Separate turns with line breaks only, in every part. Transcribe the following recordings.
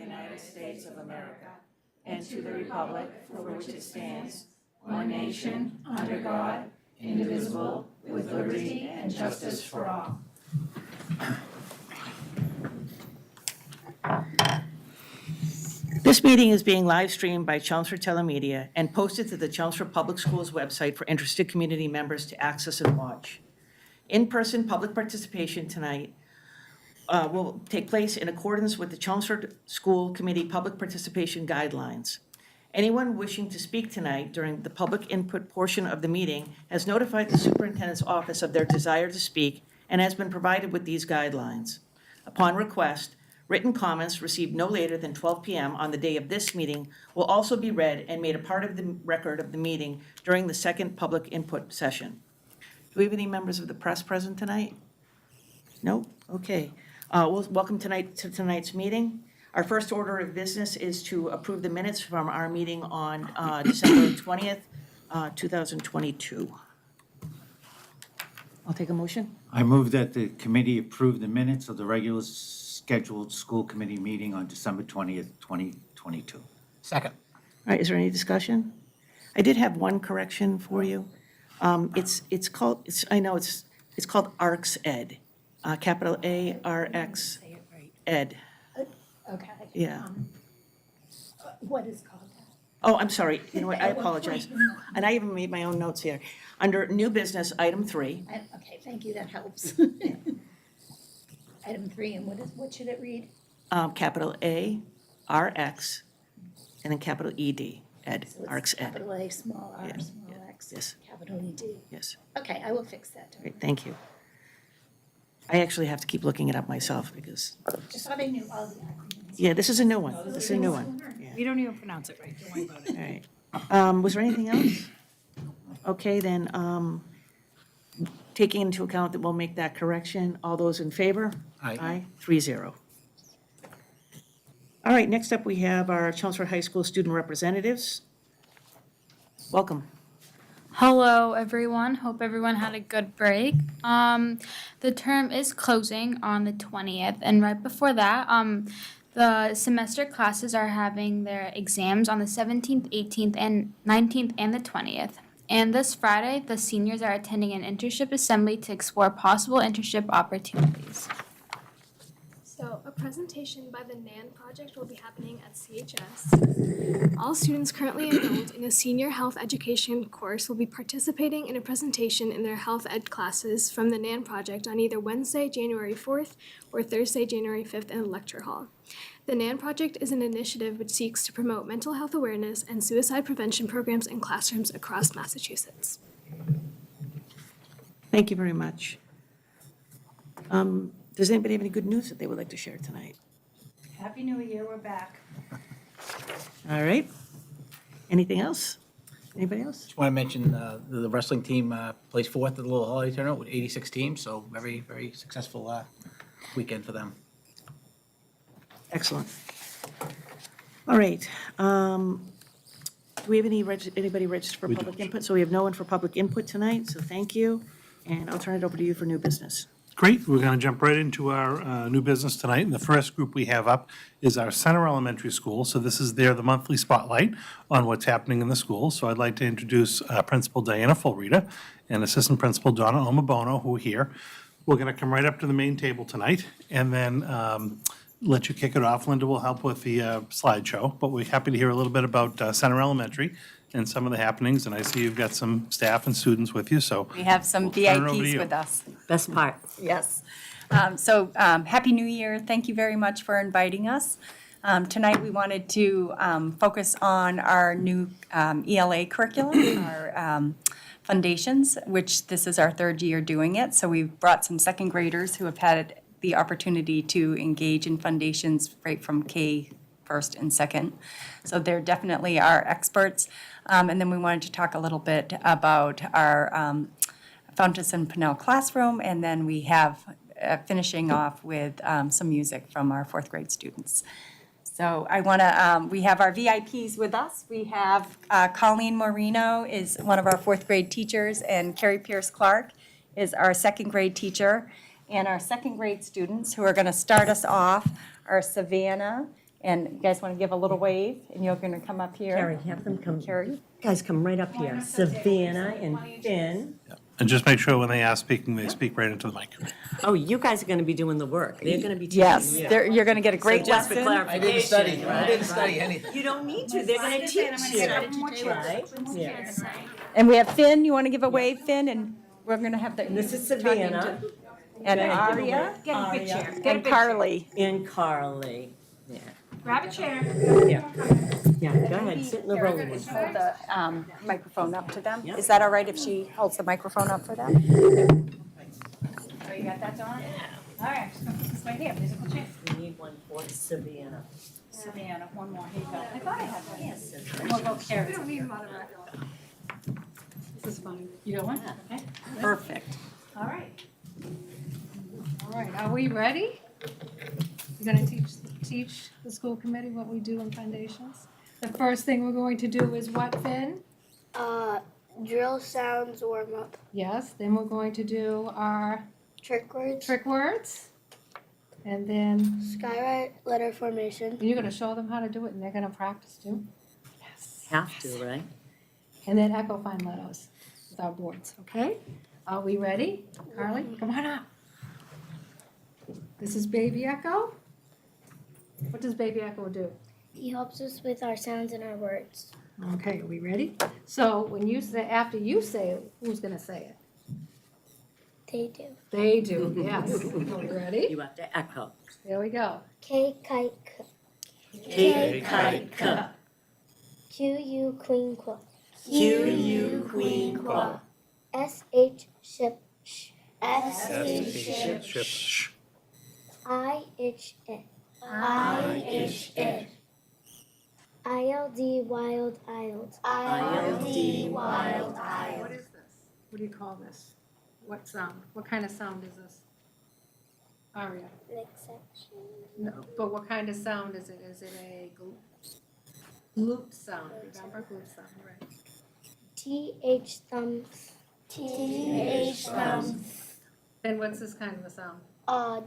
United States of America and to the republic for which it stands, one nation, under God, indivisible, with liberty and justice for all. This meeting is being live streamed by Chelmsford Telemedia and posted to the Chelmsford Public Schools website for interested community members to access and watch. In-person public participation tonight will take place in accordance with the Chelmsford School Committee Public Participation Guidelines. Anyone wishing to speak tonight during the public input portion of the meeting has notified the superintendent's office of their desire to speak and has been provided with these guidelines. Upon request, written comments received no later than 12 p.m. on the day of this meeting will also be read and made a part of the record of the meeting during the second public input session. Do we have any members of the press present tonight? No? Okay. Well, welcome to tonight's meeting. Our first order of business is to approve the minutes from our meeting on December 20th, 2022. I'll take a motion.
I move that the committee approve the minutes of the regular scheduled school committee meeting on December 20th, 2022.
Second.
All right, is there any discussion? I did have one correction for you. It's called ARX Ed, capital ARX
Say it right.
Ed.
Okay.
Yeah.
What is called that?
Oh, I'm sorry. You know what? I apologize. And I even made my own notes here. Under new business, item 3.
Okay, thank you, that helps. Item 3, and what should it read?
Capital ARX and then capital ED. Ed.
So it's
ARX Ed.
capital A, small r,
Yeah,
small
yeah,
x,
yes.
capital ED.
Yes.
Okay, I will fix that.
Great. Thank you. I actually have to keep looking it up myself because,
I thought I knew all the acronyms.
yeah, this is a new one. This is a new one. Yeah.
We don't even pronounce it right, don't worry about it.
All right. Was there anything else? Okay, then, taking into account that we'll make that correction, all those in favor?
Aye.
Aye, 3-0. All right, next up, we have our Chelmsford High School student representatives. Welcome.
Hello, everyone. Hope everyone had a good break. The term is closing on the 20th, and right before that, the semester classes are having their exams on the 17th, 18th, and 19th, and the 20th. And this Friday, the seniors are attending an internship assembly to explore possible internship opportunities.
So, a presentation by the NAN project will be happening at CHS. All students currently enrolled in a senior health education course will be participating in a presentation in their health ed classes from the NAN project on either Wednesday, January 4th or Thursday, January 5th in the lecture hall. The NAN project is an initiative which seeks to promote mental health awareness and suicide prevention programs in classrooms across Massachusetts.
Thank you very much. Does anybody have any good news that they would like to share tonight?
Happy New Year, we're back.
All right. Anything else? Anybody else?
Just want to mention the wrestling team placed fourth at the little holiday tournament with 86 teams, so very, very successful weekend for them.
Excellent. All right. Do we have anybody registered for public input? So we have no one for public input tonight, so thank you. And I'll turn it over to you for new business.
Great, we're going to jump right into our new business tonight. And the first group we have up is our Center Elementary School. So this is the monthly spotlight on what's happening in the school. So I'd like to introduce Principal Diana Fulrita and Assistant Principal Donna Omabono, who are here. We're going to come right up to the main table tonight and then let you kick it off. Linda will help with the slideshow, but we're happy to hear a little bit about Center Elementary and some of the happenings. And I see you've got some staff and students with you, so.
We have some
We'll turn it over to
VIPs
you.
with us.
Best part.
Yes. Happy New Year. Thank you very much for inviting us. Tonight, we wanted to focus on our new ELA curriculum, our foundations, which this is our third year doing it. So we've brought some second graders who have had the opportunity to engage in foundations right from K first and second. So they're definitely our experts. And then we wanted to talk a little bit about our Fountas and Pinnell classroom, and then we have finishing off with some music from our fourth grade students. So I want to, we have our VIPs with us. We have Colleen Moreno is one of our fourth grade teachers, and Carrie Pierce Clark is our second grade teacher. And our second grade students who are going to start us off are Savannah And you guys want to give a little wave, and you're going to come up here.
Carrie, have them come,
Carrie?
guys, come right up here. Savannah and Finn.
And just make sure when they are speaking, they speak right into the mic.
Oh, you guys are gonna be doing the work. They're gonna be teaching
Yes,
you.
you're going to get a
So
great
just for
lesson.
clarification,
I didn't study anything.
you don't need to, they're gonna teach you, right? Yeah.
And we have Finn, you want to give a wave, Finn? And we're going to have the.
And this is Savannah.
And
Go ahead, give
Aria.
a wave. Aria.
And Carly.
And Carly. Yeah.
Grab a chair.
Yeah. Yeah, go ahead, sit in the rolling one.
Hold the microphone up to them.
Yep.
Is that all right if she holds the microphone up for them? Oh, you got that, Dawn? All right, just gonna put this right here, musical chair.
We need one for Savannah.
Savannah, one more, here you go. I thought I had one. Yes. We'll go Carrie.
This is fine.
You got one? Okay.
Perfect.
All right.
All right, are we ready? You're gonna teach the school committee what we do in foundations? The first thing we're going to do is what, Finn?
Drill sounds warm up.
Yes, then we're going to do our
Trick words.
trick words. And then
Skywrite letter formation.
you're gonna show them how to do it and they're gonna practice too. Yes.
Have to, right?
And then echo find letters with our boards, okay? Are we ready? Carly, come on up. This is Baby Echo. What does Baby Echo do?
He helps us with our sounds and our words.
Okay, are we ready? So when you say, after you say it, who's gonna say it?
They do.
They do, yes. Are we ready?
You have to echo.
Here we go.
K kite k.
K kite k.
Q U queen qua.
Q U queen qua.
S H ship sh. S H ship. I H it. I H it. ILD wild ild. ILD wild
What
ild.
is this? What do you call this? What sound? What kind of sound is this? Aria.
Exception.
No, but what kind of sound is it? Is it a glute sound? Remember glute sound, right?
TH thumbs. TH thumbs.
Then what's this kind of a sound?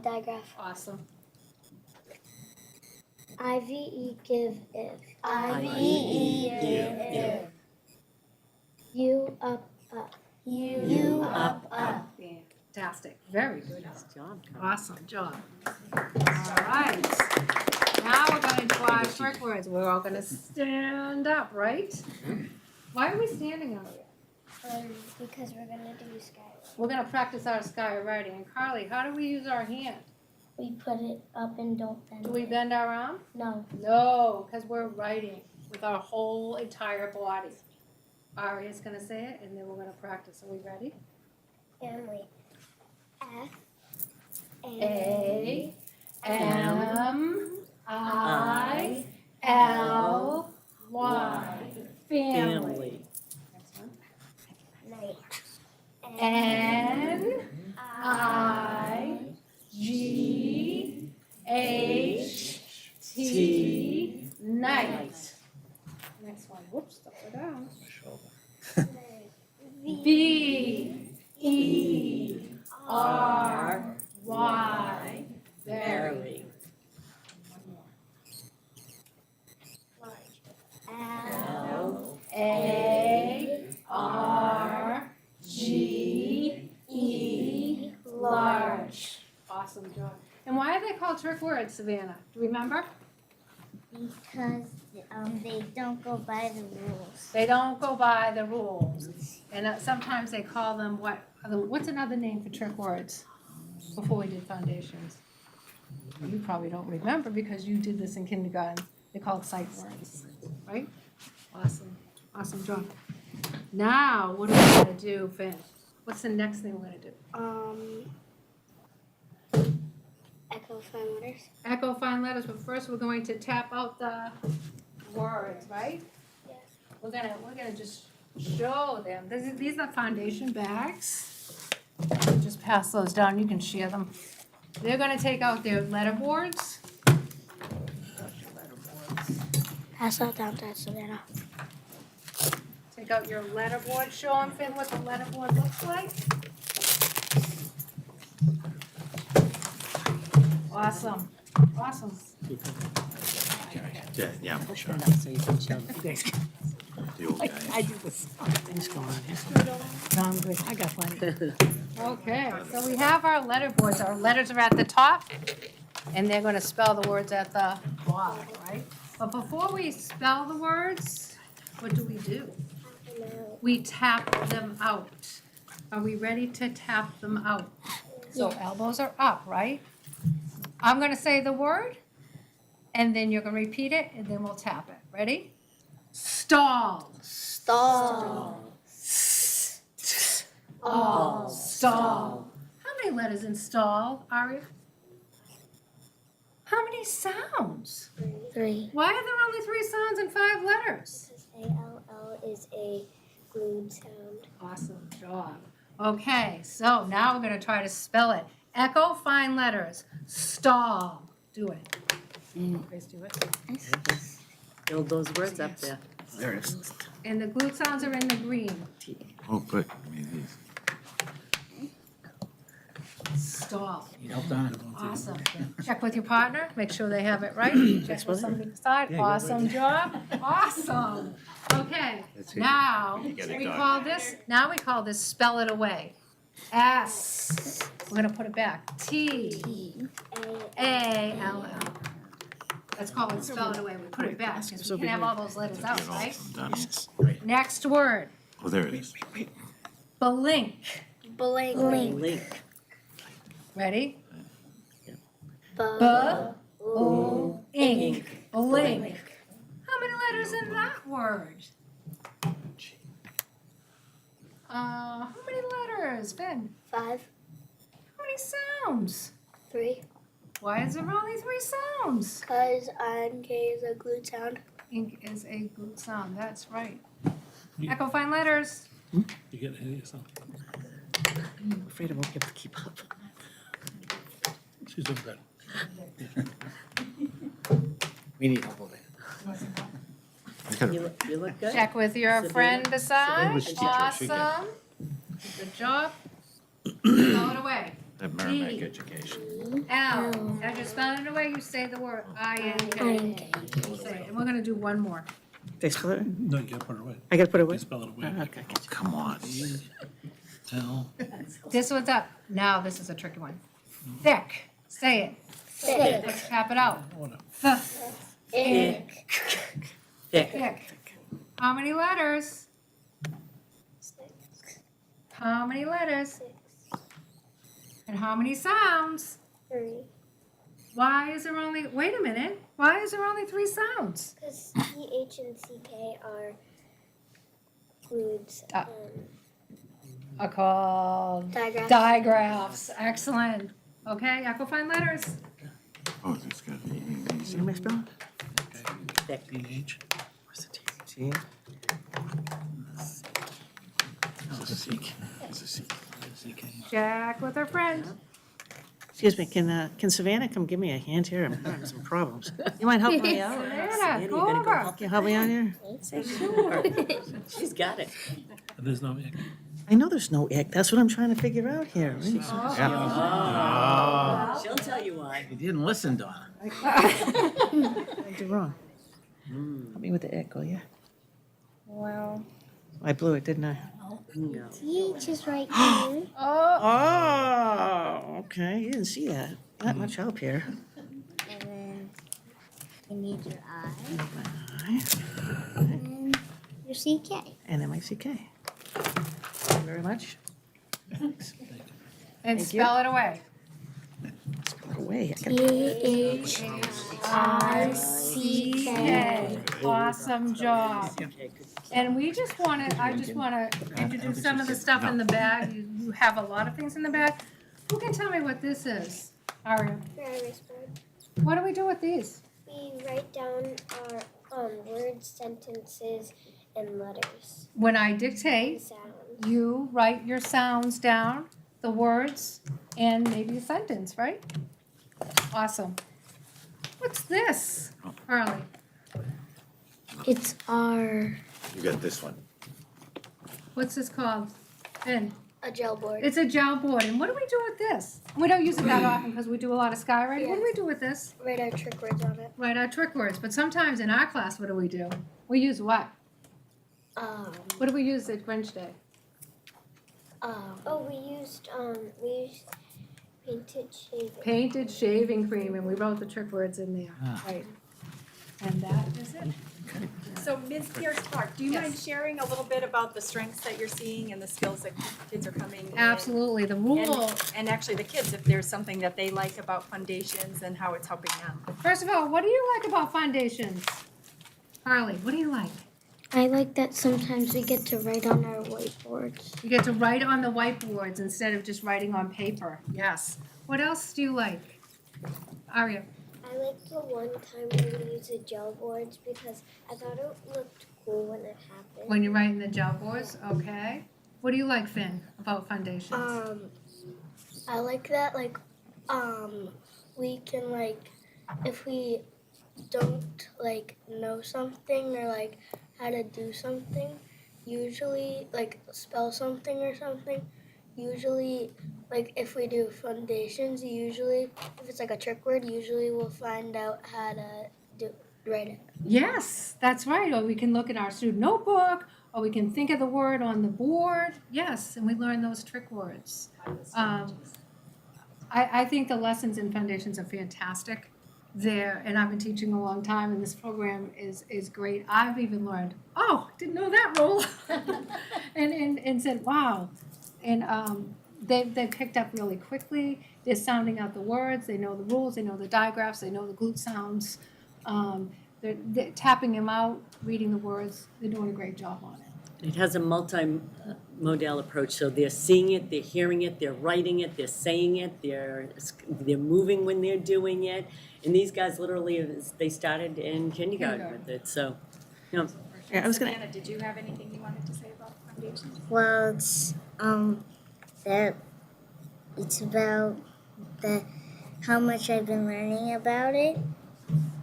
Digraph.
Awesome.
IVE give if.
IVE give if.
U up up. U up.
Fantastic. Very good.
Nice job, Carly.
Awesome job. All right. Now we're going to do our trick words. We're all going to stand up, right? Why are we standing over here?
Because we're gonna do skywrite.
We're going to practice our sky writing. And Carly, how do we use our hand?
We put it up and don't bend
Do we
it.
bend our arm?
No.
No, because we're writing with our whole entire body. Aria's going to say it, and then we're going to practice. Are we ready?
And we F
A M I L Y. Family. Next one.
night.
N I G H T night. Next one. Whoops, upside down. B E R Y. Very.
L
A R G E large. Awesome job. And why are they called trick words, Savannah? Do you remember?
because they don't go by the rules.
They don't go by the rules. And sometimes they call them what's another name for trick words before we did foundations? You probably don't remember because you did this in kindergarten. They call it sight words, right? Awesome, awesome job. Now, what are we gonna do, Finn? What's the next thing we're gonna do?
Echo find letters.
Echo find letters, but first we're going to tap out the words, right?
Yeah.
We're gonna just show them. These are foundation bags. Just pass those down, you can share them. They're gonna take out their letter boards.
Pass that down to Savannah.
Take out your letter board, show them, Finn, what the letter board looks like. Awesome, awesome.
Yeah, yeah, I'm sure.
So you can show. You guys can.
The old guy.
I do this. Things going on here. No, I'm good. I got plenty.
Okay, so we have our letter boards. Our letters are at the top, and they're gonna spell the words at the bottom, right? But before we spell the words, what do? We tap them out. Are we ready to tap them out? So elbows are up, right? I'm gonna say the word, and then you're gonna repeat it, and then we'll tap it. Ready? Stall.
Stall.
Stall. How many letters in stall, Aria? How many sounds?
3.
Why are there only 3 sounds and 5 letters?
ALL is a glued sound.
Awesome job. Okay, so now we're gonna try to spell it. Echo fine letters. Stall. Do it. Grace, do it.
Build those words up there.
There it is.
And the glued sounds are in the green.
Oh, good. I mean, these.
Stall.
Need help, Donna?
Awesome. Check with your partner, make sure they have it right. Check with somebody beside. Awesome job. Awesome. Okay, now, we call this spell it away. S. We're gonna put it back. T-A-L-L. Let's call it spell it away. We put it back because we can have all those letters out, right? Next word.
Oh, there it is.
Blink.
Blink.
Ready?
B.
Ink. Blink. How many letters in that word? How many letters, Ben?
5.
How many sounds?
3.
Why is there only 3 sounds?
Because INK is a glued sound.
Ink is a good sound, that's right. Echo fine letters.
You get any of yourself.
I'm afraid I won't be able to keep up.
She's doing good.
We need help over there.
You look good.
Check with your friend beside.
English teacher, she can-
Awesome. Good job. Spell it away.
That Merrimack education.
L. As you're spelling it away, you say the word INK. You say it. And we're gonna do one more.
They spell it?
No, you gotta put it away.
I gotta put it away?
You spell it away.
Okay.
Come on.
L.
This one's up. Now this is a tricky one. Thick. Say it.
Thick.
Let's tap it out.
Ink.
Thick. How many letters? How many letters?
6.
And how many sounds?
3.
Why is there only, wait a minute, why is there only 3 sounds?
Because TH and CK are glued.
Are called
Digraphs.
digraphs. Excellent. Okay, echo fine letters.
Oh, this got to be easy.
What am I spelling?
DH.
Where's the T? T?
It's a seek. It's a seek.
Check with our friend.
Excuse me, can Savannah come give me a hand here? I'm having some problems. You mind helping me out?
Savannah, go over.
Can you help me out here?
Sure.
She's got it.
There's no ick.
I know there's no ick. That's what I'm trying to figure out here.
She'll tell you why.
You didn't listen, Donna.
What did I do wrong? Help me with the ick, will you?
Well.
I blew it, didn't I?
TH is right here.
Oh, okay. You didn't see that. Not much help here.
And then you need your I.
I,
And your CK.
and then my CK. Thank you very much.
And
Thank you.
spell it away.
Spell it away. I gotta-
THICK. Awesome job. And we just want to, I just want to introduce some of the stuff in the bag. You have a lot of things in the bag. Who can tell me what this is? Aria, what do we do with these?
We write down our words, sentences, and letters.
When I
And
dictate,
sounds.
you write your sounds down, the words, and maybe a sentence, right? Awesome. What's this, Harley?
It's our
You got this one.
What's this called? Ben?
A gel board.
It's a gel board, and what do we do with this? We don't use it that often because we do a lot of skywriting. What do we do with this?
Write our trick words on it.
Write our trick words, but sometimes in our class, what do? We use what? What do we use at Grinch Day?
We used painted shaving.
Painted shaving cream, and we wrote the trick words in there, right? And that is it.
So Ms. Pierce-Clark, do you mind sharing a little bit about the strengths that you're seeing and the skills that kids are coming in?
Absolutely, the rule.
And actually the kids, if there's something that they like about foundations and how it's helping them.
First of all, what do you like about foundations? Harley, what do you like?
I like that sometimes we get to write on our whiteboards.
You get to write on the whiteboards instead of just writing on paper. Yes. What else do you like? Aria?
I like the one time when we used the gel boards because I thought it looked cool when it happened.
When you're writing the gel boards, okay. What do you like, Finn, about foundations?
I like that we can if we don't know something or how to do something, usually spell something or something, usually if we do foundations, usually if it's a trick word, usually we'll find out how to write it.
Yes, that's right. Or we can look at our student notebook, or we can think of the word on the board. Yes, and we learn those trick words. I think the lessons in foundations are fantastic. And I've been teaching a long time, and this program is great. I've even learned, didn't know that rule, and said, wow. And they picked up really quickly. They're sounding out the words. They know the rules. They know the digraphs. They know the glute sounds. They're tapping them out, reading the words. They're doing a great job on it.
It has a multi-modal approach, so they're seeing it, they're hearing it, they're writing it, they're saying it, they're moving when they're doing it. And these guys literally, they started in kindergarten with it, so, you know.
Yeah, I was gonna-
Savannah, did you have anything you wanted to say about foundations?
Well, it's that it's about how much I've been learning about it.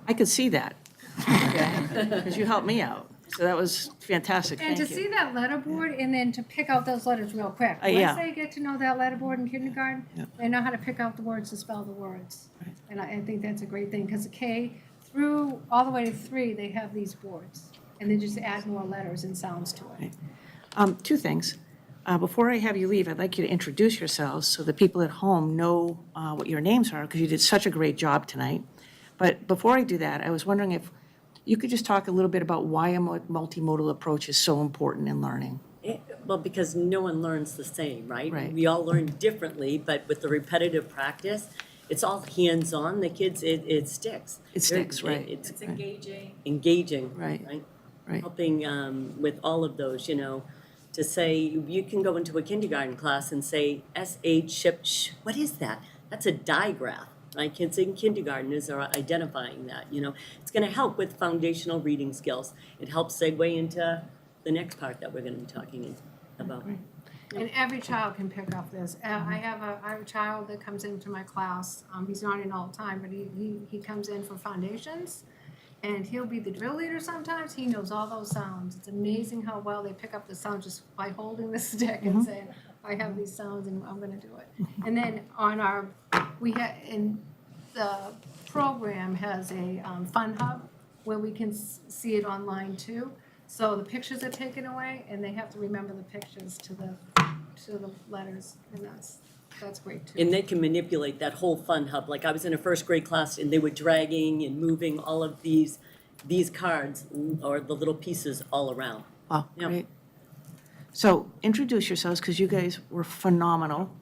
I could see that, because you helped me out. So that was fantastic,
And
thank
to
you.
see that letterboard and then to pick out those letters real quick.
Yeah.
Once they get to know that letterboard in kindergarten,
Yeah.
they know how to pick out the words to spell the words.
Right.
And I think that's a great thing, because K through all the way to 3, they have these boards. And they just add more letters and sounds to it.
Right. Two things. Before I have you leave, I'd like you to introduce yourselves so the people at home know what your names are, because you did such a great job tonight. But before I do that, I was wondering if you could just talk a little bit about why a multimodal approach is so important in learning.
Well, because no one learns the same, right?
Right.
We all learn differently, but with the repetitive practice, it's all hands-on. The kids, it sticks.
It sticks, right.
It's
Engaging.
engaging,
Right.
right?
Right.
Helping with all of those, to say, you can go into a kindergarten class and say, SH, what is that? That's a digraph. My kids in kindergarten are identifying that, It's going to help with foundational reading skills. It helps segue into the next part that we're going to be talking about.
And every child can pick up this. I have a child that comes into my class. He's not in all the time, but he comes in for foundations. And he'll be the drill leader sometimes. He knows all those sounds. It's amazing how well they pick up the sound just by holding the stick and saying, I have these sounds and I'm going to do it. And then the program has a fun hub where we can see it online too. So the pictures are taken away and they have to remember the pictures to the letters, and that's great too.
And they can manipulate that whole fun hub. Like I was in a first grade class and they were dragging and moving all of these cards or the little pieces all around.
Wow,
Yeah.
great. So introduce yourselves, because you guys were phenomenal.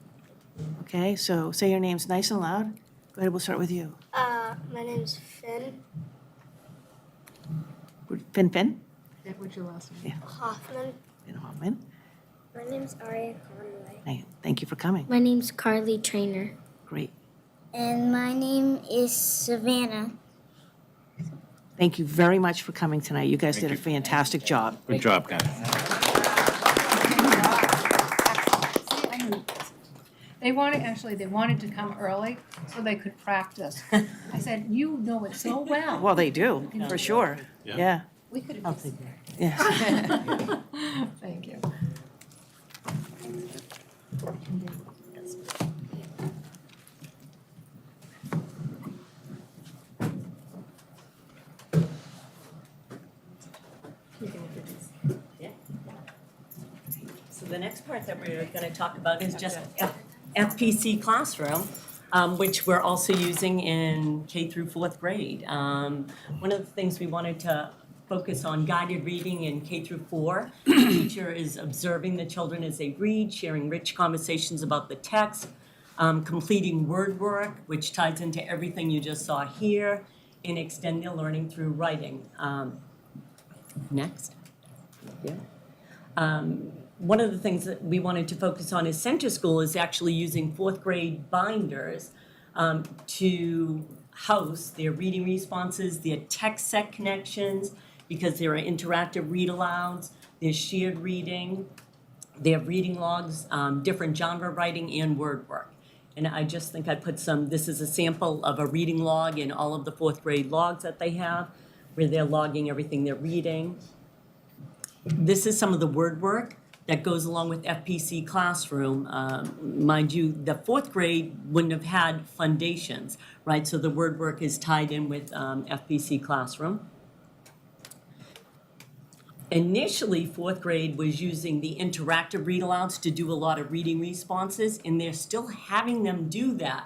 Okay, so say your names nice and loud. Go ahead, we'll start with you.
My name's Finn
Finn?
What's your last name?
Hoffman.
Finn Hoffman.
My name's Aria Conway.
Hey, thank you for coming.
My name's Carly Trainer.
Great.
And my name is Savannah.
Thank you very much for coming tonight. You guys did a fantastic job.
Good job, guys.
They wanted to come early so they could practice. I said, you know it so well.
Well, they do, for sure. Yeah.
We could have just.
Yeah.
Thank you.
Yeah. So the next part that we're going to talk about is just FPC Classroom, which we're also using in K through fourth grade. One of the things we wanted to focus on guided reading in K through 4. The teacher is observing the children as they read, sharing rich conversations about the text, completing word work, which ties into everything you just saw here, and extend their learning through writing. Next. Yeah. One of the things that we wanted to focus on is Center School is actually using fourth grade binders to house their reading responses, their text set connections, because there are interactive read-alouds, there's shared reading, they have reading logs, different genre writing, and word work. And I just think I put this is a sample of a reading log in all of the fourth grade logs that they have, where they're logging everything they're reading. This is some of the word work that goes along with FPC Classroom. Mind you, the fourth grade wouldn't have had foundations, right? So the word work is tied in with FPC Classroom. Initially, fourth grade was using the interactive read-alouds to do a lot of reading responses, and they're still having them do that.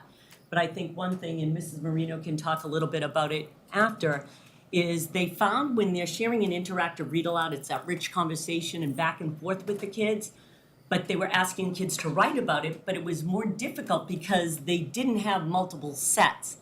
But I think one thing, and Mrs. Marino can talk a little bit about it after, is they found when they're sharing an interactive read-aloud, it's that rich conversation and back and forth with the kids, but they were asking kids to write about it, but it was more difficult because they didn't have multiple sets.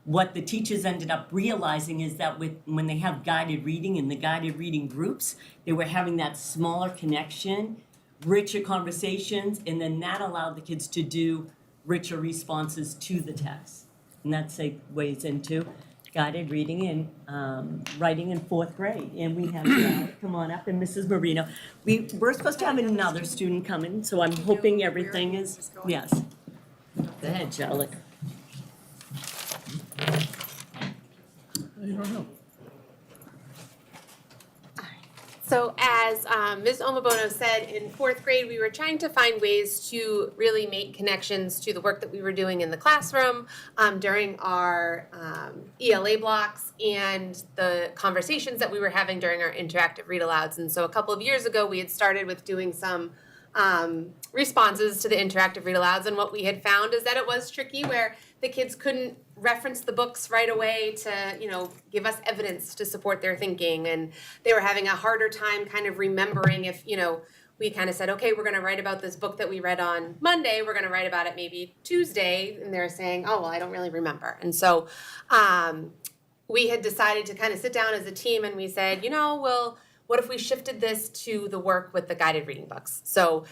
What the teachers ended up realizing is that when they have guided reading in the guided reading groups, they were having that smaller connection, richer conversations, and then that allowed the kids to do richer responses to the text. And that segues into guided reading and writing in fourth grade. And we have Charlotte come on up and Mrs. Marino. We're supposed to have another student coming, so I'm hoping everything is, yes. Go ahead, Charlotte.
So as Ms. Omabono said, in fourth grade, we were trying to find ways to really make connections to the work that we were doing in the classroom during our ELA blocks and the conversations that we were having during our interactive read-alouds. And so a couple of years ago, we had started with doing some responses to the interactive read-alouds. And what we had found is that it was tricky where the kids couldn't reference the books right away to, give us evidence to support their thinking. And they were having a harder time kind of remembering if, we kind of said, okay, we're going to write about this book that we read on Monday. We're going to write about it maybe Tuesday. And they're saying, oh, well, I don't really remember. And so we had decided to kind of sit down as a team and we said, well, what if we shifted this to the work with the guided reading books? So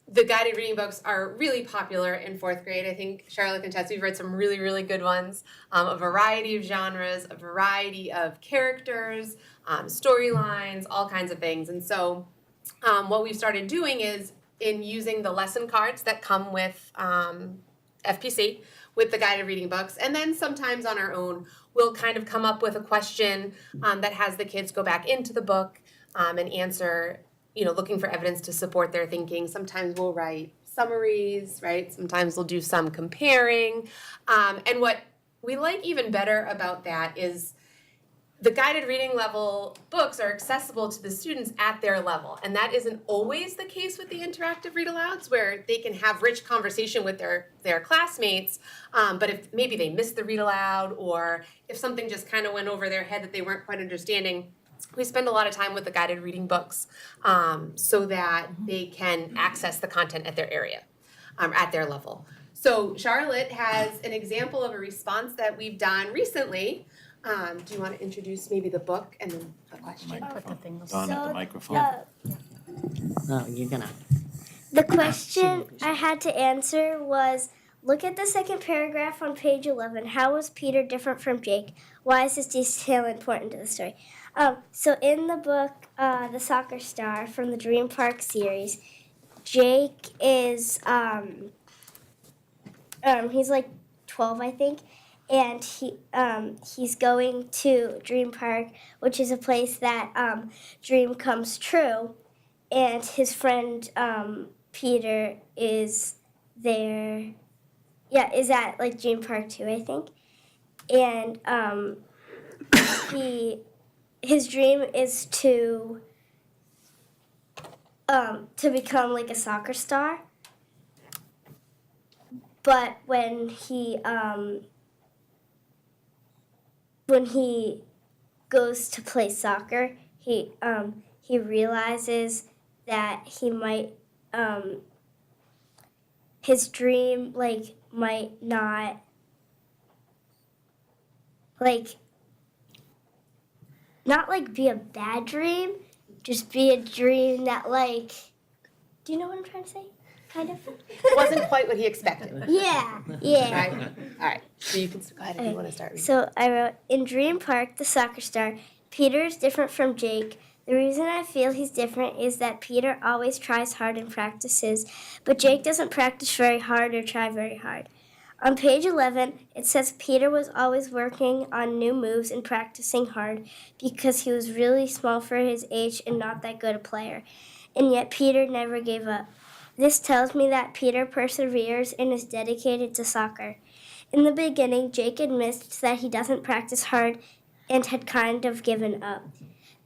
the guided reading books are really popular in fourth grade. I think Charlotte can attest, we've read some really, really good ones, a variety of genres, a variety of characters, storylines, all kinds of things. And so what we've started doing is in using the lesson cards that come with FPC, with the guided reading books, and then sometimes on our own, we'll kind of come up with a question that has the kids go back into the book and answer, looking for evidence to support their thinking. Sometimes we'll write summaries, right? Sometimes we'll do some comparing. And what we like even better about that is the guided reading level books are accessible to the students at their level. And that isn't always the case with the interactive read-alouds, where they can have rich conversation with their classmates. But if maybe they missed the read-aloud, or if something just kind of went over their head that they weren't quite understanding, we spend a lot of time with the guided reading books so that they can access the content at their area, at their level. So Charlotte has an example of a response that we've done recently. Do you want to introduce maybe the book and then the question?
Dawn at the microphone.
Oh, you're gonna.
The question I had to answer was, look at the second paragraph on page 11. How was Peter different from Jake? Why is this detail important to the story? So in the book, The Soccer Star from the Dream Park series, Jake is, he's like 12, I think, and he's going to Dream Park, which is a place that dream comes true, and his friend Peter is there. Yeah, is at like Dream Park too, I think. And his dream is to become like a soccer star. But when he goes to play soccer, he realizes that he might his dream like might not like not like be a bad dream, just be a dream that like, do you know what I'm trying to say? Kind of.
Wasn't quite what he expected.
Yeah.
Right? All right. So you can go ahead if you want to start reading.
So I wrote, in Dream Park, the soccer star, Peter is different from Jake. The reason I feel he's different is that Peter always tries hard in practices, but Jake doesn't practice very hard or try very hard. On page 11, it says Peter was always working on new moves and practicing hard because he was really small for his age and not that good a player. And yet Peter never gave up. This tells me that Peter perseveres and is dedicated to soccer. In the beginning, Jake admits that he doesn't practice hard and had kind of given up.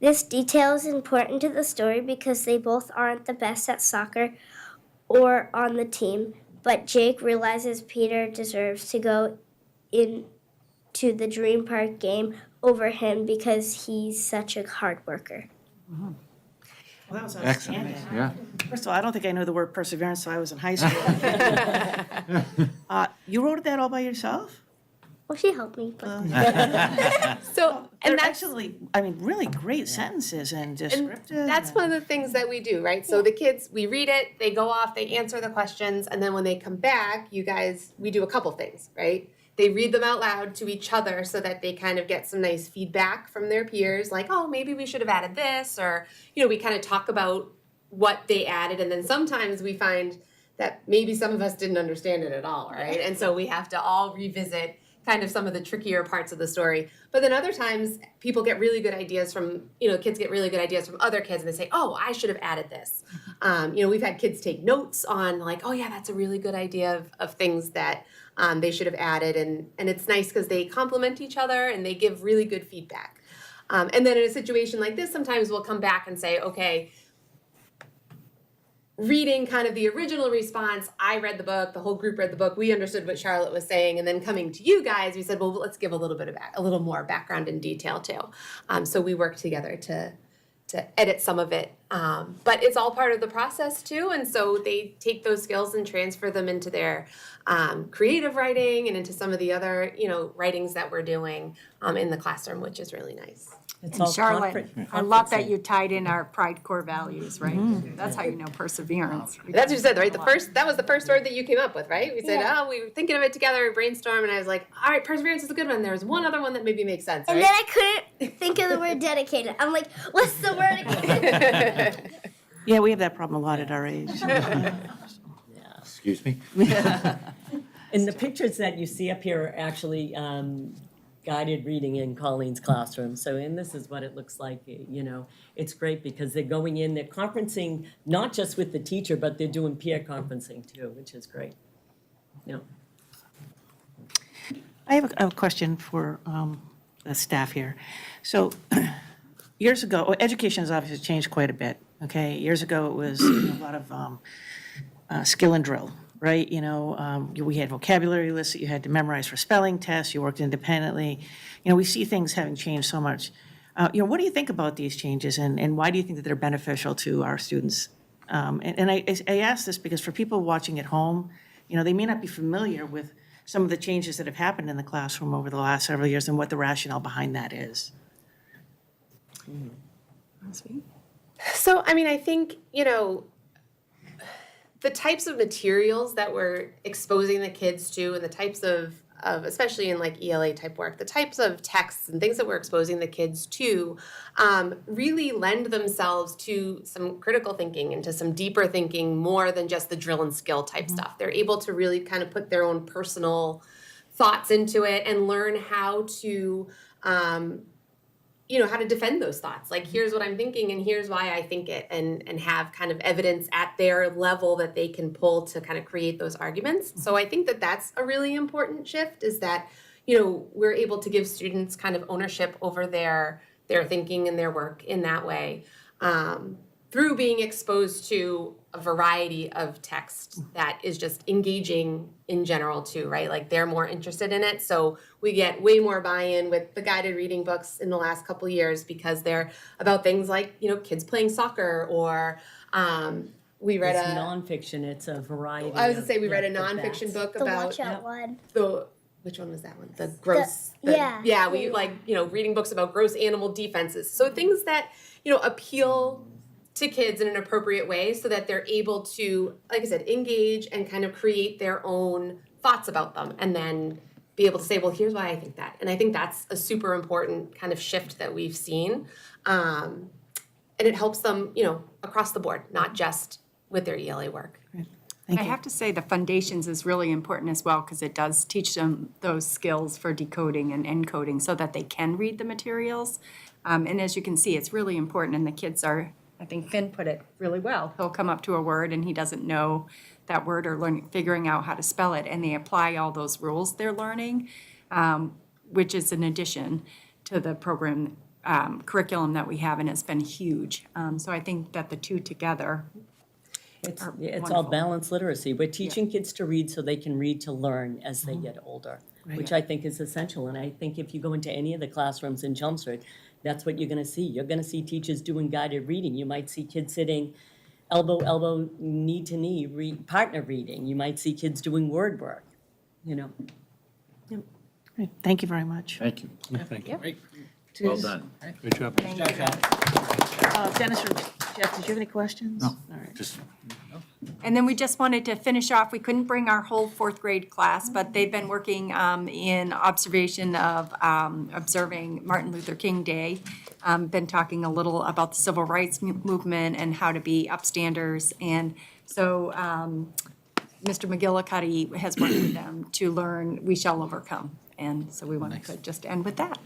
This detail is important to the story because they both aren't the best at soccer or on the team, but Jake realizes Peter deserves to go into the Dream Park game over him because he's such a hard worker.
Well, that was
Excellent,
outstanding.
yeah.
First of all, I don't think I knew the word perseverance, so I was in high school. You wrote that all by yourself?
Well, she helped me. But
So,
They're
and that's
actually, I mean, really great sentences and descriptive.
that's one of the things that we do, right? So the kids, we read it, they go off, they answer the questions, and then when they come back, you guys, we do a couple things, right? They read them out loud to each other so that they kind of get some nice feedback from their peers, like, oh, maybe we should have added this, or, you know, we kind of talk about what they added, and then sometimes we find that maybe some of us didn't understand it at all, right? And so we have to all revisit kind of some of the trickier parts of the story. But then other times people get really good ideas from, you know, kids get really good ideas from other kids and they say, oh, I should have added this. You know, we've had kids take notes on like, oh yeah, that's a really good idea of things that they should have added. And it's nice because they complement each other and they give really good feedback. And then in a situation like this, sometimes we'll come back and say, okay, reading kind of the original response, I read the book, the whole group read the book, we understood what Charlotte was saying, and then coming to you guys, we said, well, let's give a little more background and detail too. So we worked together to edit some of it, but it's all part of the process too, and so they take those skills and transfer them into their creative writing and into some of the other, you know, writings that we're doing in the classroom, which is really nice.
It's
And
all
Charlotte, I love that
conferencing.
you tied in our pride core values, right? That's how you know perseverance.
That's what you said, right? That was the first word that you came up with, right? We said, oh, we were thinking of it together, we brainstormed, and I was like, all right, perseverance is a good one. There was one other one that maybe makes sense, right?
And then I couldn't think of the word dedicated. I'm like, what's the word again?
Yeah, we have that problem a lot at our age.
Excuse me?
And the pictures that you see up here are actually guided reading in Colleen's classroom. So, and this is what it looks like, you know. It's great because they're going in, they're conferencing, not just with the teacher, but they're doing peer conferencing too, which is great. Yeah.
I have a question for the staff here. So years ago, well, education has obviously changed quite a bit, okay? Years ago, it was a lot of skill and drill, right? You know, we had vocabulary lists that you had to memorize for spelling tests, you worked independently. You know, we see things having changed so much. You know, what do you think about these changes and why do you think that they're beneficial to our students? And I ask this because for people watching at home, you know, they may not be familiar with some of the changes that have happened in the classroom over the last several years and what the rationale behind that is.
So, I mean, I think, you know, the types of materials that we're exposing the kids to and the types of especially in like ELA type work, the types of texts and things that we're exposing the kids to really lend themselves to some critical thinking and to some deeper thinking more than just the drill and skill type stuff. They're able to really kind of put their own personal thoughts into it and learn how to how to defend those thoughts. Like, here's what I'm thinking and here's why I think it, and have kind of evidence at their level that they can pull to kind of create those arguments. So I think that that's a really important shift, is that, we're able to give students kind of ownership over their thinking and their work in that way, through being exposed to a variety of text that is just engaging in general too, right? Like, they're more interested in it. So we get way more buy-in with the guided reading books in the last couple of years, because they're about things like, kids playing soccer, or we read
It's
a
nonfiction, it's a variety.
I was gonna say we read a
of
nonfiction
bats.
book
The
about
watch out one.
which one was that one? The gross.
Yeah.
We like, reading books about gross animal defenses. So things that, appeal to kids in an appropriate way, so that they're able to, like I said, engage and kind of create their own thoughts about them, and then be able to say, well, here's why I think that. And I think that's a super important kind of shift that we've seen. And it helps them, across the board, not just with their ELA work.
Thank
I
you.
have to say the foundations is really important as well, because it does teach them those skills for decoding and encoding so that they can read the materials. And as you can see, it's really important, and the kids are, I think Finn put it really well. He'll come up to a word and he doesn't know that word, or figuring out how to spell it, and they apply all those rules they're learning, which is an addition to the program curriculum that we have, and it's been huge. So I think that the two together
It's
are
all
wonderful.
balanced literacy. We're teaching kids to read so they can read to learn as they get older, which I think is essential. And I think if you go into any of the classrooms in Chelmsford, that's what you're gonna see. You're gonna see teachers doing guided reading. You might see kids sitting elbow, elbow, knee to knee, partner reading. You might see kids doing word work,
Great. Thank you very much.
Thank you.
Thank you.
Great.
Well done.
Great job.
Dennis or Jeff, did you have any questions?
No.
All right.
Just,
And then we just wanted to finish off, we couldn't bring our whole fourth grade class, but they've been working in observation of observing Martin Luther King Day. Been talking a little about the civil rights movement and how to be upstanders. And so Mr. McGillicuddy has worked with them to learn We Shall Overcome. And so we wanted to just end with that.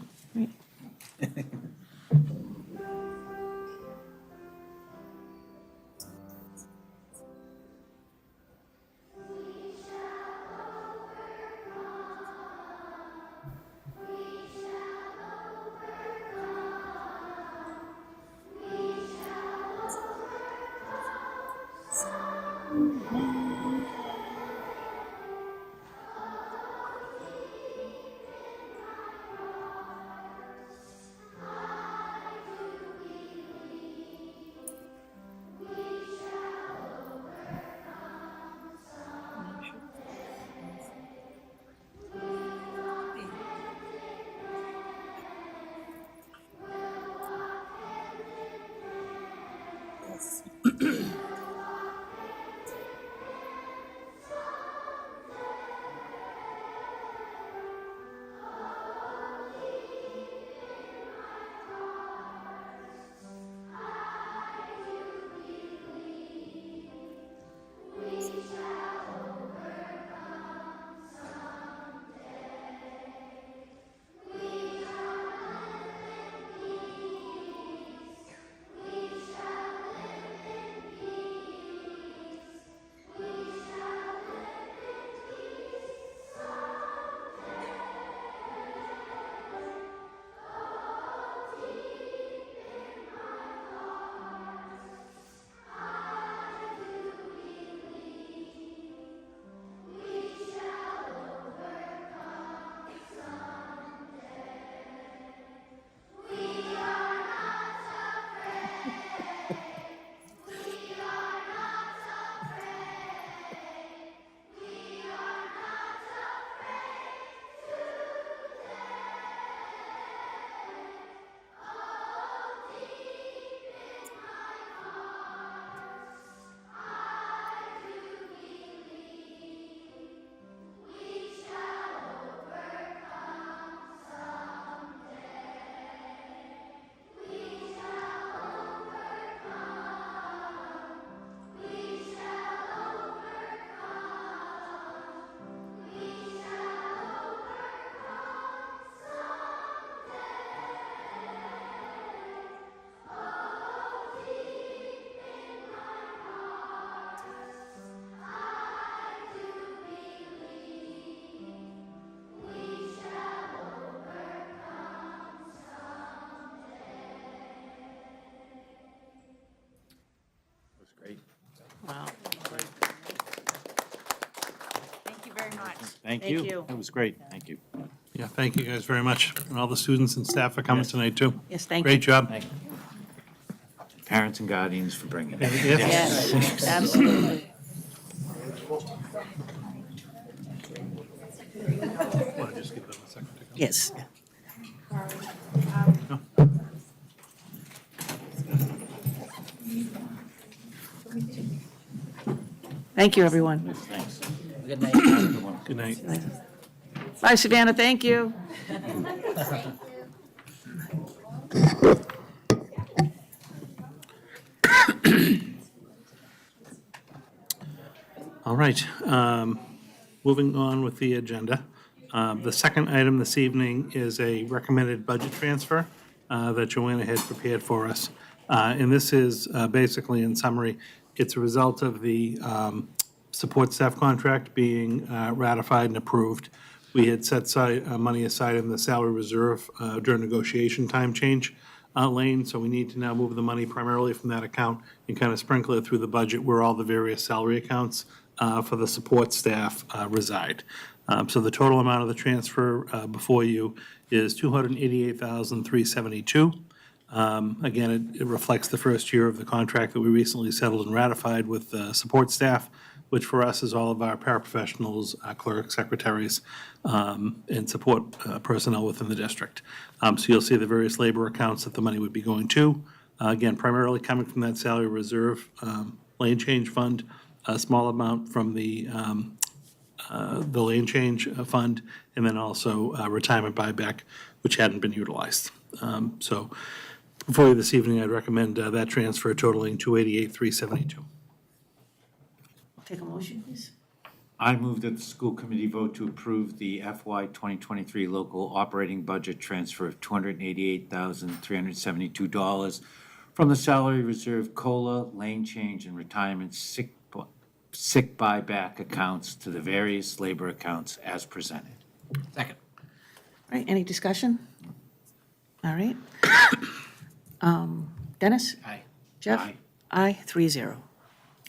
very much.
Thank
Thank you.
That was great. Thank you.
Yeah, thank you guys very much. And all the students and staff for coming
Yes.
tonight, too.
Yes, thank you.
Great job.
Thank you. Parents and guardians for bringing it.
Yes, absolutely.
Want to just give them a second to go?
Yes. Thank you, everyone.
Thanks.
Good night.
Good night.
Bye, Savannah, thank you.
All right, moving on with the agenda. The second item this evening is a recommended budget transfer that Joanna had prepared for us. And this is basically, in summary, it's a result of the support staff contract being ratified and approved. We had set money aside in the salary reserve during negotiation time change lane, so we need to now move the money primarily from that account and kind of sprinkle it through the budget where all the various salary accounts for the support staff reside. So the total amount of the transfer before you is $288,372. Again, it reflects the first year of the contract that we recently settled and ratified with support staff, which for us is all of our paraprofessionals, clerks, secretaries, and support personnel within the district. So you'll see the various labor accounts that the money would be going to. Again, primarily coming from that salary reserve lane change fund, a small amount from the lane change fund, and then also retirement buyback, which hadn't been utilized. So before you this evening, I'd recommend that transfer totaling $288,372.
Take a motion, please.
I move that the school committee vote to approve the FY 2023 local operating budget transfer of $288,372 from the salary reserve COLA, lane change, and retirement sick buyback accounts to the various labor accounts as presented.
Second.
All right, any discussion? All right. Dennis?
Aye.
Jeff?
Aye.
Aye, 3-0.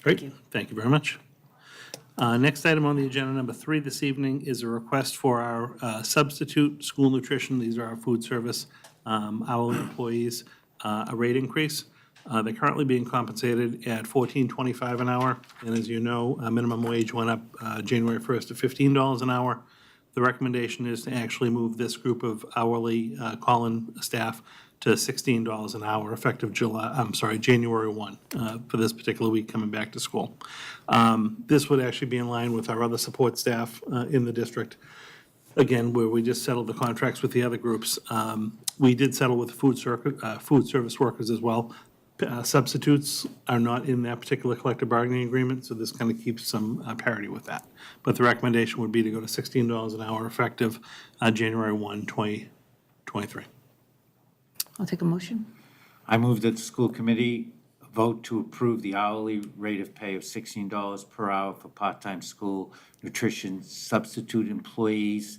Great, thank you very much. Next item on the agenda, number 3 this evening, is a request for our substitute school nutrition. These are our food service hourly employees, a rate increase. They're currently being compensated at $14.25 an hour, and as you know, minimum wage went up January 1st to $15 an hour. The recommendation is to actually move this group of hourly call-in staff to $16 an hour effective January 1 for this particular week coming back to school. This would actually be in line with our other support staff in the district. Again, where we just settled the contracts with the other groups. We did settle with food service workers as well. Substitutes are not in that particular collective bargaining agreement, so this kind of keeps some parity with that. But the recommendation would be to go to $16 an hour effective January 1, 2023.
I'll take a motion.
I move that the school committee vote to approve the hourly rate of pay of $16 per hour for part-time school nutrition substitute employees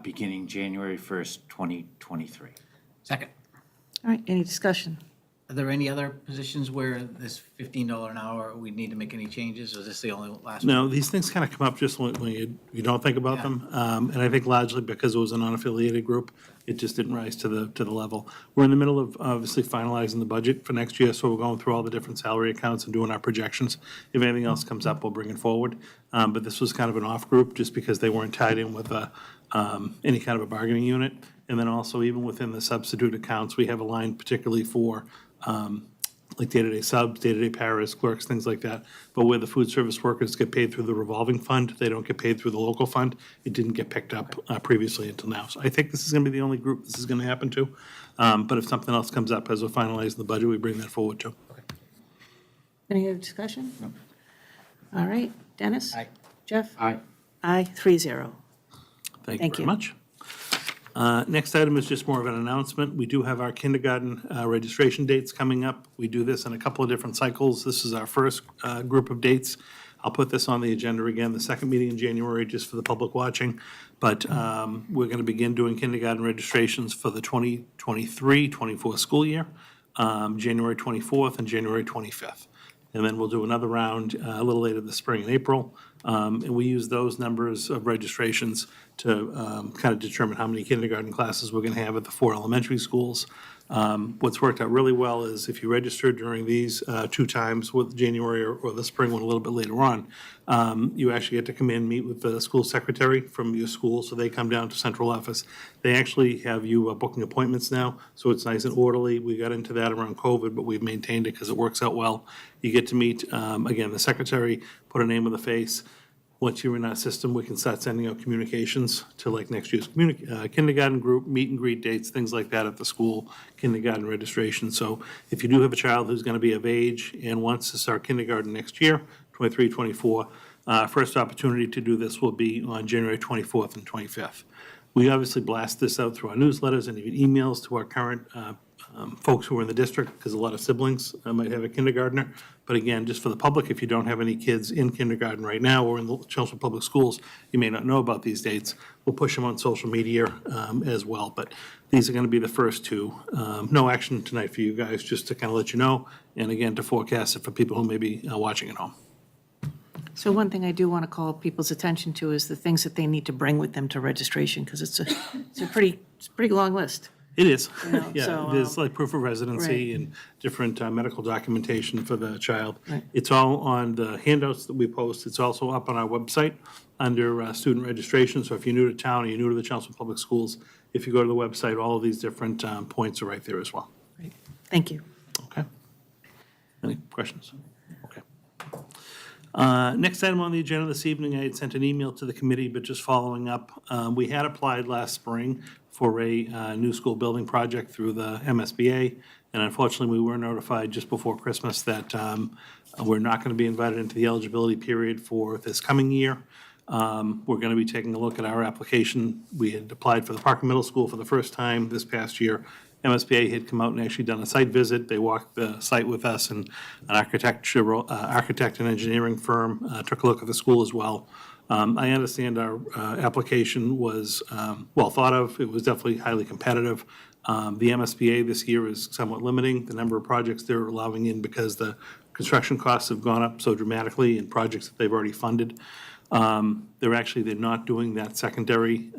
beginning January 1st, 2023.
Second.
All right, any discussion?
Are there any other positions where this $15 an hour, we need to make any changes, or is this the only last one?
No, these things kind of come up just when you don't think about
Yeah.
them. And I think largely because it was a non-affiliated group, it just didn't rise to the level. We're in the middle of obviously finalizing the budget for next year, so we're going through all the different salary accounts and doing our projections. If anything else comes up, we'll bring it forward. But this was kind of an off group just because they weren't tied in with any kind of a bargaining unit. And then also even within the substitute accounts, we have a line particularly for like day-to-day subs, day-to-day paras, clerks, things like that. But where the food service workers get paid through the revolving fund, they don't get paid through the local fund. It didn't get picked up previously until now. So I think this is going to be the only group this is going to happen to. But if something else comes up as we're finalizing the budget, we bring that forward too.
Any other discussion? No. All right, Dennis?
Aye.
Jeff?
Aye.
Aye, 3-0.
Thank you
Thank
very
you.
much. Next item is just more of an announcement. We do have our kindergarten registration dates coming up. We do this in a couple of different cycles. This is our first group of dates. I'll put this on the agenda again, the second meeting in January, just for the public watching. But we're going to begin doing kindergarten registrations for the 2023-24 school year, January 24th and January 25th. And then we'll do another round a little later this spring in April, And we use those numbers of registrations to kind of determine how many kindergarten classes we're going to have at the 4 elementary schools. What's worked out really well is if you register during these 2 times, with January or the spring one a little bit later on, you actually get to come in, meet with the school secretary from your school, so they come down to central office. They actually have you booking appointments now, so it's nice and orderly. We got into that around COVID, but we've maintained it because it works out well. You get to meet, again, the secretary, put a name with a face. Once you're in our system, we can start sending out communications to like next year's kindergarten group, meet and greet dates, things like that at the school, kindergarten registration. So if you do have a child who's going to be of age and wants to start kindergarten next year, 23, 24, first opportunity to do this will be on January 24th and 25th. We obviously blast this out through our newsletters and even emails to our current folks who are in the district, because a lot of siblings might have a kindergartner. But again, just for the public, if you don't have any kids in kindergarten right now or in the Chelmsford Public Schools, you may not know about these dates. We'll push them on social media as well. But these are going to be the first 2. No action tonight for you guys, just to kind of let you know, and again, to forecast it for people who may be watching at home.
So one thing I do want to call people's attention to is the things that they need to bring with them to registration, because it's a pretty long list.
It is,
You know,
yeah,
so,
there's like proof of residency and different medical documentation for the child. It's all on the handouts that we post. It's also up on our website under student registration. So if you're new to town or you're new to the Chelmsford Public Schools, if you go to the website, all of these different points are right there as well.
Great. Thank you.
Okay. Any questions? Okay. Next item on the agenda this evening, I had sent an email to the committee, but just following up, we had applied last spring for a new school building project through the MSBA, and unfortunately, we were notified just before Christmas that we're not going to be invited into the eligibility period for this coming year. We're going to be taking a look at our application. We had applied for the Parker Middle School for the first time this past year. MSBA had come out and actually done a site visit. They walked the site with us, and an architect and engineering firm took a look at the school as well. I understand our application was well thought of. It was definitely highly competitive. The MSBA this year is somewhat limiting the number of projects they're allowing in because the construction costs have gone up so dramatically in projects that they've already funded. They're not doing that secondary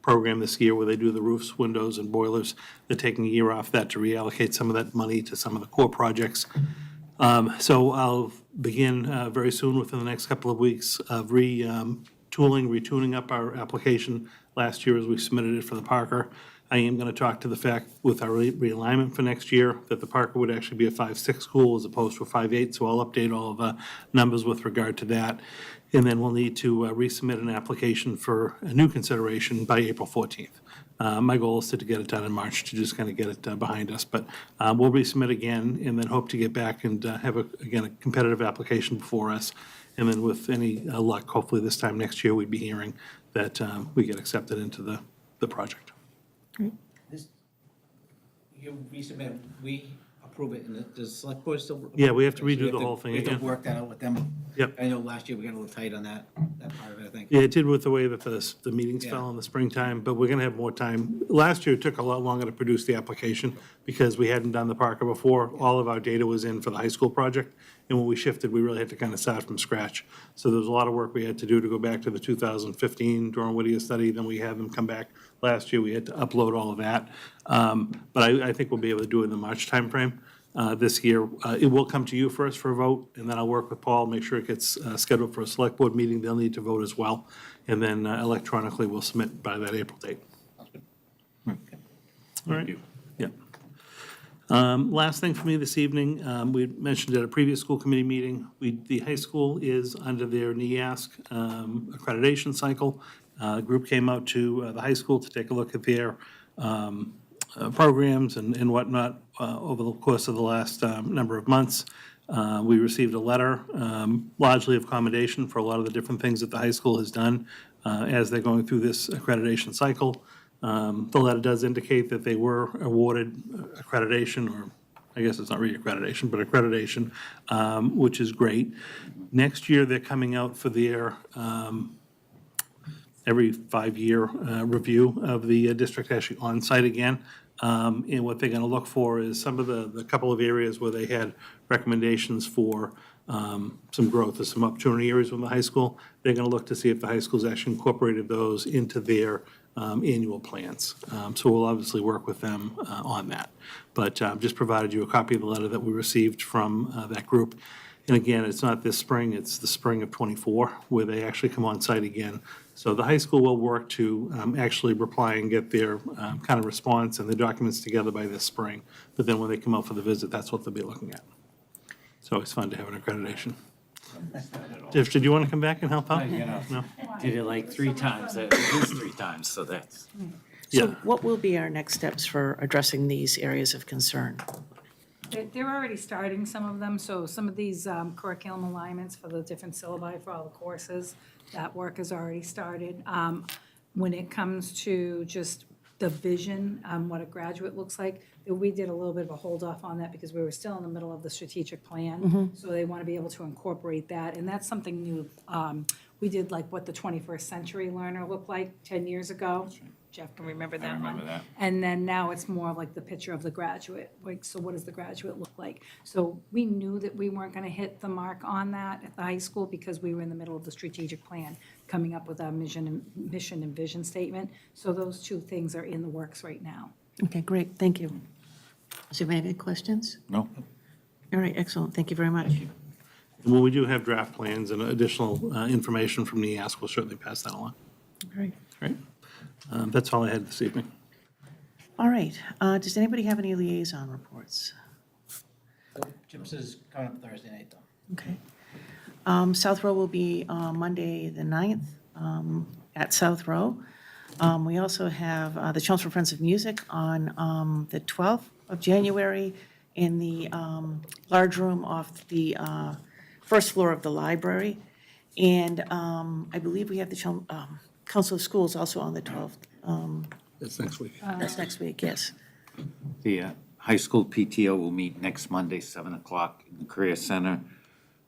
program this year where they do the roofs, windows, and boilers. They're taking a year off that to reallocate some of that money to some of the core projects. So I'll begin very soon, within the next couple of weeks, of retuning up our application last year as we submitted it for the Parker. I am going to talk to the fact with our realignment for next year that the Parker would actually be a 5-6 school as opposed to a 5-8, so I'll update all of the numbers with regard to that. And then we'll need to resubmit an application for a new consideration by April 14th. My goal is to get it done in March, to just kind of get it behind us. But we'll resubmit again and then hope to get back and have, a competitive application before us. And then with any luck, hopefully this time next year, we'd be hearing that we get accepted into the project.
You resubmit, we approve it, and does the select board still?
Yeah, we have to
So we
redo the whole thing
We have
again.
to work that out with them.
Yep.
I know last year we got a little tight on that part of it, I think.
Yeah, it did with the way that the meetings
Yeah.
fell in the springtime, but we're going to have more time. Last year, it took a lot longer to produce the application because we hadn't done the Parker before. All of our data was in for the high school project, and when we shifted, we really had to kind of start from scratch. So there was a lot of work we had to do to go back to the 2015 Durham-Whittier study, then we had them come back last year. We had to upload all of that. But I think we'll be able to do it in the March timeframe. This year. It will come to you first for a vote, and then I'll work with Paul, make sure it gets scheduled for a select board meeting. They'll need to vote as well. And then electronically, we'll submit by that April date. All right. Yeah. Last thing for me this evening, we mentioned at a previous school committee meeting, the high school is under their NEASC accreditation cycle. A group came out to the high school to take a look at their programs and whatnot over the course of the last number of months. We received a letter, largely of commendation for a lot of the different things that the high school has done as they're going through this accreditation cycle. The letter does indicate that they were awarded accreditation, or I guess it's not really accreditation, but accreditation, which is great. Next year, they're coming out for their every 5-year review of the district actually on site again. And what they're going to look for is some of the couple of areas where they had recommendations for some growth, there's some opportunity areas with the high school. They're going to look to see if the high school's actually incorporated those into their annual plans. So we'll obviously work with them on that. But just provided you a copy of the letter that we received from that group. And again, it's not this spring, it's the spring of '24, where they actually come on site again. So the high school will work to actually reply and get their kind of response and the documents together by this spring. But then when they come out for the visit, that's what they'll be looking at. So it's fun to have an accreditation. Jeff, did you want to come back and help out? No?
Did it like 3 times, at least 3 times, so that's.
So
Yeah.
what will be our next steps for addressing these areas of concern?
They're already starting some of them, so some of these curriculum alignments for the different syllabi for all the courses, that work has already started. When it comes to just the vision, what a graduate looks like, we did a little bit of a hold off on that because we were still in the middle of the strategic plan. So they want to be able to incorporate that, and that's something new. We did like what the 21st century learner looked like 10 years ago. Jeff can remember that one.
remember that.
And then now it's more like the picture of the graduate, like, so what does the graduate look like? So we knew that we weren't gonna hit the mark on that at the high school because we were in the middle of the strategic plan, coming up with our mission and vision statement. So those 2 things are in the works right now.
Okay, great, thank you. Does anybody have any questions?
No.
All right, excellent, thank you very much.
And when we do have draft plans and additional information from NEASC, we'll certainly pass that along.
All right.
Right? That's all I had this evening.
All right, does anybody have any liaison reports?
Jim's is coming up Thursday night, though.
Okay. South Row will be Monday, the 9th, at South Row. We also have the Chelmsford Friends of Music on the 12th of January in the large room off the first floor of the library. And I believe we have the Council of Schools also on the 12th.
That's next week.
That's next week, yes.
The high school PTO will meet next Monday, 7 o'clock in the Career Center.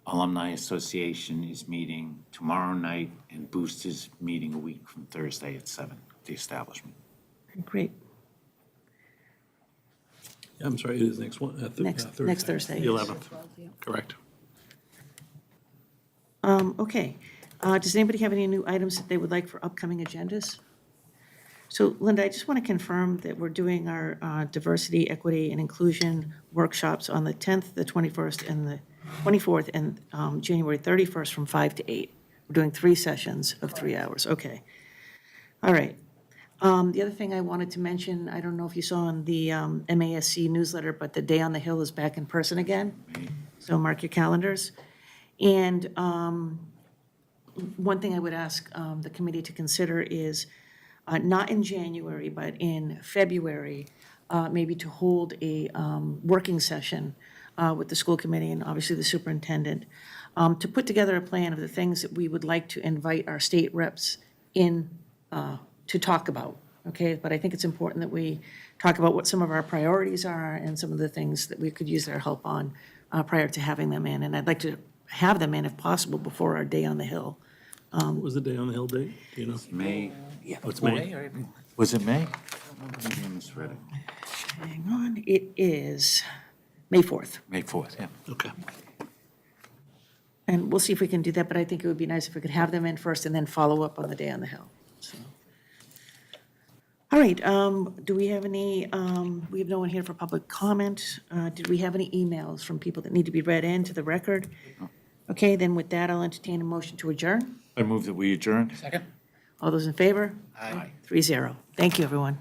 Alumni Association is meeting tomorrow night, and Boosters meeting a week from Thursday at 7 at the establishment.
Great.
Yeah, I'm sorry, it is next one,
Next Thursday,
The
yes.
11th, correct.
Okay. Does anybody have any new items that they would like for upcoming agendas? So Linda, I just want to confirm that we're doing our diversity, equity, and inclusion workshops on the 10th, the 21st, and the 24th, and January 31st from 5 to 8. We're doing 3 sessions of 3 hours. Okay. All right. The other thing I wanted to mention, I don't know if you saw in the MASC newsletter, but the Day on the Hill is back in person again. So mark your calendars. And one thing I would ask the committee to consider is not in January, but in February, maybe to hold a working session with the school committee and obviously the superintendent to put together a plan of the things that we would like to invite our state reps in to talk about, okay? But I think it's important that we talk about what some of our priorities are and some of the things that we could use their help on prior to having them in. And I'd like to have them in, if possible, before our Day on the Hill.
What was the Day on the Hill date? Do you know?
May,
Oh, it's May.
was it May? Maybe I misread it.
Hang on, it is May 4th.
May 4th, yeah.
Okay.
And we'll see if we can do that, but I think it would be nice if we could have them in first and then follow up on the Day on the Hill. So. All right, do we have any, we have no one here for public comment. Did we have any emails from people that need to be read into the record? Okay, then with that, I'll entertain a motion to adjourn.
I move that we adjourn.
Second?
All those in favor?
Aye.
3-0. Thank you, everyone.